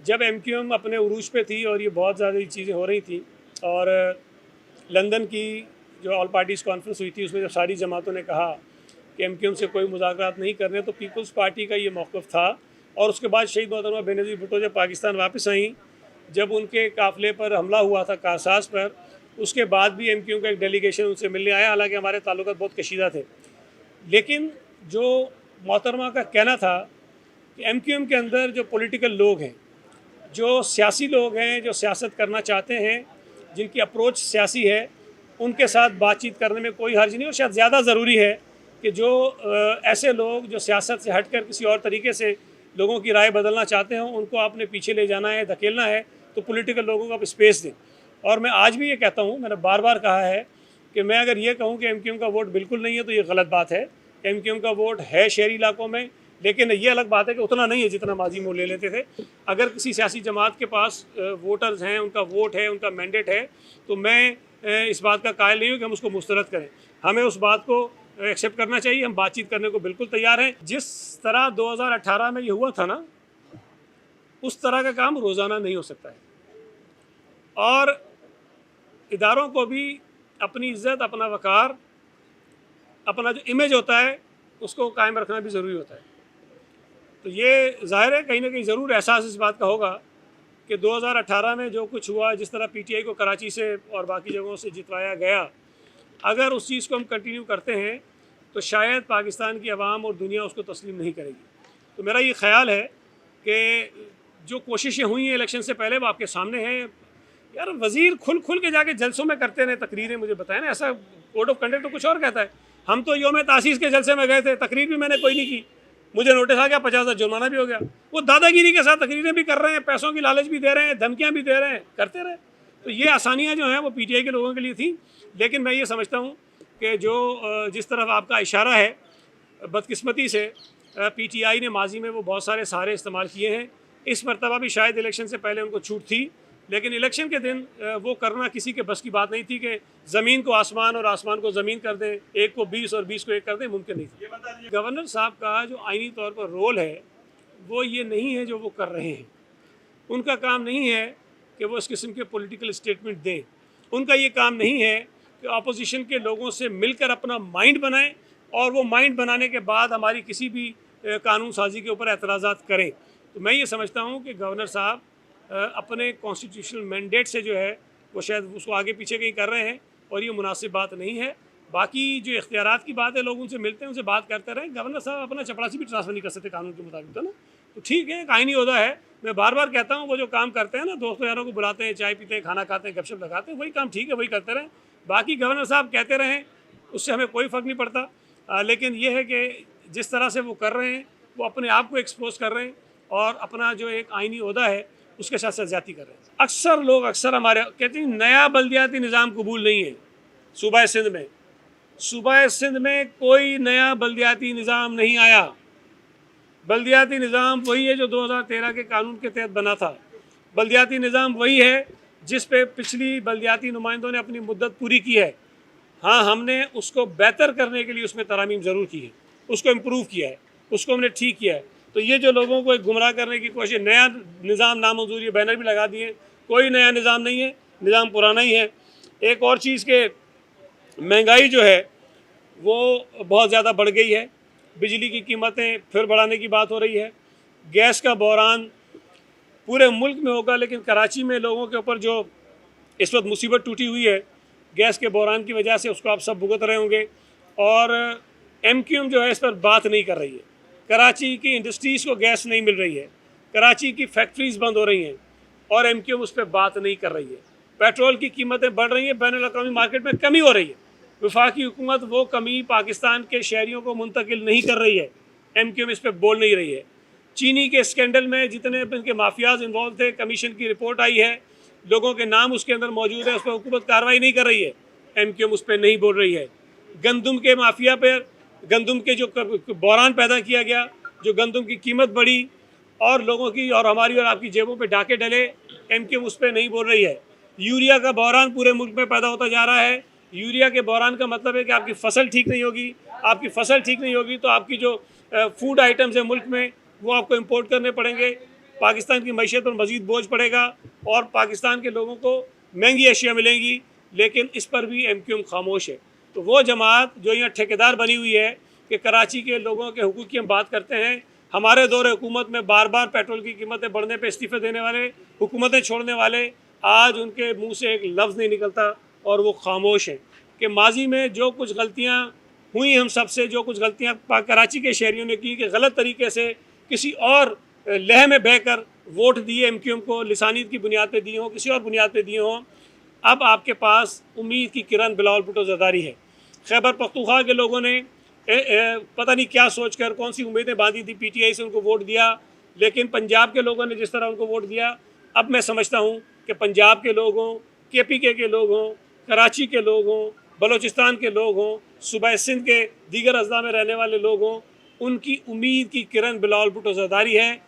जब एमक्यूएम अपने उरूज पे थी और ये बहुत ज़्यादा चीज़ें हो रही थी और लंदन की जो ऑल पार्टीज़ कॉन्फ्रेंस हुई थी उसमें जब सारी जमातों ने कहा कि एमक्यूएम से कोई मुज़ाकरात नहीं करने, तो पीपल्स पार्टी का ये मौक़िफ़ था। और उसके बाद शहीद मोहतरमा बेनज़ीर भुट्टो जब पाकिस्तान वापस आई, जब उनके काफ़िले पर हमला हुआ था कारसाज पर, उसके बाद भी एमक्यूएम का एक डेलीगेशन उनसे मिलने आया। हालांकि हमारे ताल्लुकात बहुत कशीदा थे, लेकिन जो मोहतरमा का कहना था कि एमक्यूएम के अंदर जो पॉलिटिकल लोग हैं, जो सियासी लोग हैं, जो सियासत करना चाहते हैं, जिनकी अप्रोच सियासी है, उनके साथ बातचीत करने में कोई हर्ज नहीं। और शायद ज़्यादा ज़रूरी है कि जो ऐसे लोग जो सियासत से हटकर किसी और तरीके से लोगों की राय बदलना चाहते हैं, उनको आपने पीछे ले जाना है, धकेलना है, तो पॉलिटिकल लोगों को आप स्पेस दें। और मैं आज भी ये कहता हूँ, मैंने बार बार कहा है कि मैं अगर ये कहूँ कि एमक्यूएम का वोट बिल्कुल नहीं है तो ये गलत बात है। एमक्यूएम का वोट है शहरी इलाकों में, लेकिन ये अलग बात है कि उतना नहीं है जितना माजी में वो ले लेते थे। अगर किसी सियासी जमात के पास वोटर्स हैं, उनका वोट है, उनका मैंडेट है, तो मैं इस बात का कायल नहीं हूँ कि हम उसको मुस्तरद करें। हमें उस बात को एक्सेप्ट करना चाहिए। हम बातचीत करने को बिल्कुल तैयार हैं। जिस तरह 2018 में ये हुआ था ना, उस तरह का काम रोज़ाना नहीं हो सकता है। और इदारों को भी अपनी इज़्ज़त, अपना वक़ार, अपना जो इमेज होता है, उसको कायम रखना भी ज़रूरी होता है। तो ये ज़ाहिर है कहीं ना कहीं ज़रूर एहसास इस बात का होगा कि 2018 में जो कुछ हुआ, जिस तरह पीटीआई को कराची से और बाकी जगहों से जितवाया गया, अगर उस चीज़ को हम कंटिन्यू करते हैं तो शायद पाकिस्तान की आवाम और दुनिया उसको तस्लीम नहीं करेगी। तो मेरा ये ख्याल है कि जो कोशिशें हुई हैं इलेक्शन से पहले, वो आपके सामने हैं। यार, वज़ीर खुल के जाके जलसों में करते रहे तकरीरें, मुझे बताएं ना, ऐसा कोड ऑफ कंडक्ट तो कुछ और कहता है। हम तो योम तासीस के जलसे में गए थे, तकरीर भी मैंने कोई नहीं की, मुझे नोटिस आ गया, 50,000 जुर्माना भी हो गया। वो दादागिरी के साथ तकरीरें भी कर रहे हैं, पैसों की लालच भी दे रहे हैं, धमकियाँ भी दे रहे हैं, करते रहे। तो ये आसानियाँ जो हैं वो पीटीआई के लोगों के लिए थी। लेकिन मैं ये समझता हूँ कि जो जिस तरफ आपका इशारा है, बदकिस्मती से पीटीआई ने माजी में वो बहुत सारे सहारे इस्तेमाल किए हैं। इस मरतबा भी शायद इलेक्शन से पहले उनको छूट थी, लेकिन इलेक्शन के दिन वो करना किसी के बस की बात नहीं थी कि ज़मीन को आसमान और आसमान को ज़मीन कर दें, एक को 20 और 20 को 1 कर दें, मुमकिन नहीं थी। गवर्नर साहब का जो आईनी तौर पर रोल है, वो ये नहीं है जो वो कर रहे हैं। उनका काम नहीं है कि वो इस किस्म के पॉलिटिकल स्टेटमेंट दें। उनका ये काम नहीं है कि अपोजिशन के लोगों से मिलकर अपना माइंड बनाएं और वो माइंड बनाने के बाद हमारी किसी भी कानून साजी के ऊपर एतराज़ात करें। तो मैं ये समझता हूँ कि गवर्नर साहब अपने कॉन्स्टिट्यूशनल मैंडेट से जो है वो शायद उसको आगे पीछे कहीं कर रहे हैं, और ये मुनासिब बात नहीं है। बाकी जो इख्तियारात की बात है, लोग उनसे मिलते हैं, उनसे बात करते रहें। गवर्नर साहब अपना चपरासी भी ट्रांसफ़र नहीं कर सकते कानून के मुताबिक, तो ना, तो ठीक है, कानूनी ओहदा है। मैं बार बार कहता हूँ, वो जो काम करते हैं ना, दोस्तों यारों को बुलाते हैं, चाय पीते हैं, खाना खाते हैं, गपशप लगाते हैं, वही काम ठीक है, वही करते रहें। बाकी गवर्नर साहब कहते रहें, उससे हमें कोई फ़र्क नहीं पड़ता। लेकिन ये है कि जिस तरह से वो कर रहे हैं, वो अपने आप को एक्सपोज कर रहे हैं और अपना जो एक आइनी ओहदा है उसके साथ ज़्यादती कर रहे हैं। अक्सर लोग हमारे कहते हैं नया बल्दियाती निज़ाम कबूल नहीं है सूबा सिंध में। सूबा सिंध में कोई नया बल्दियाती निज़ाम नहीं आया। बल्दियाती निज़ाम वही है जो 2013 के कानून के तहत बना था। बल्दियाती निज़ाम वही है जिस पे पिछली बल्दियाती नुमाइंदों ने अपनी मुद्दत पूरी की है। हाँ, हमने उसको बेहतर करने के लिए उसमें तरामीम ज़रूर की है, उसको इम्प्रूव किया है, उसको हमने ठीक किया है। तो ये जो लोगों को एक गुमराह करने की कोशिश, नया निज़ाम नामंजूर, ये बैनर भी लगा दिए, कोई नया निज़ाम नहीं है, निज़ाम पुराना ही है। एक और चीज़ के महंगाई जो है वो बहुत ज़्यादा बढ़ गई है, बिजली की कीमतें फिर बढ़ाने की बात हो रही है, गैस का बहरान पूरे मुल्क में होगा, लेकिन कराची में लोगों के ऊपर जो इस वक्त मुसीबत टूटी हुई है गैस के बहरान की वजह से, उसको आप सब भुगत रहे होंगे। और एमक्यूएम जो है इस पर बात नहीं कर रही है। कराची की इंडस्ट्रीज़ को गैस नहीं मिल रही है, कराची की फैक्ट्रीज़ बंद हो रही हैं और एमक्यूएम उस पर बात नहीं कर रही है। पेट्रोल की कीमतें बढ़ रही हैं, बैनुल-अक़वामी मार्केट में कमी हो रही है, वफाकी हुकूमत वो कमी पाकिस्तान के शहरियों को मुंतकिल नहीं कर रही है, एमक्यूएम इस पर बोल नहीं रही है। चीनी के स्कैंडल में जितने इनके माफियाज इन्वॉल्व थे, कमीशन की रिपोर्ट आई है, लोगों के नाम उसके अंदर मौजूद है, उस पर हुकूमत कार्रवाई नहीं कर रही है, एमक्यूएम उस पर नहीं बोल रही है। गंदम के माफिया पर, गंदम के जो बहरान पैदा किया गया, जो गंदम की कीमत बढ़ी और लोगों की और हमारी और आपकी जेबों पे डाके डले, एमक्यूएम उस पर नहीं बोल रही है। यूरिया का बहरान पूरे मुल्क में पैदा होता जा रहा है। यूरिया के बहरान का मतलब है कि आपकी फसल ठीक नहीं होगी, आपकी फसल ठीक नहीं होगी तो आपकी जो फूड आइटम्स है मुल्क में वो आपको इंपोर्ट करने पड़ेंगे। पाकिस्तान की मईशत पर मज़ीद बोझ पड़ेगा और पाकिस्तान के लोगों को महंगी अशिया मिलेंगी, लेकिन इस पर भी MQM खामोश है। तो वो जमात जो यहाँ ठेकेदार बनी हुई है कि कराची के लोगों के हुकूक़ की हम बात करते हैं, हमारे दौर हुकूमत में बार बार पेट्रोल की कीमतें बढ़ने पर इस्तीफ़े देने वाले, हुकूमतें छोड़ने वाले, आज उनके मुँह से एक लफ्ज़ नहीं निकलता और वो खामोश हैं कि माजी में जो कुछ गलतियाँ हुई हम सबसे, जो कुछ गलतियाँ कराची के शहरियों ने की कि गलत तरीके से किसी और लह में बहकर वोट दिए MQM को, लिसानियत की बुनियाद पे दिए हों, किसी और बुनियाद पे दिए हों, अब आपके पास उम्मीद की किरण बिलावल भुट्टो ज़रदारी है। खैबर पख्तूनख्वा के लोगों ने पता नहीं क्या सोचकर कौन सी उम्मीदें बांधी थी, PTI से उनको वोट दिया, लेकिन पंजाब के लोगों ने जिस तरह उनको वोट दिया, अब मैं समझता हूँ कि पंजाब के लोग हों, KPK के लोग हों, कराची के लोग हों, बलूचिस्तान के लोग हों, सूबा सिंध के दीगर अज़ला में रहने वाले लोग हों, उनकी उम्मीद की किरण बिलावल भुट्टो ज़रदारी है।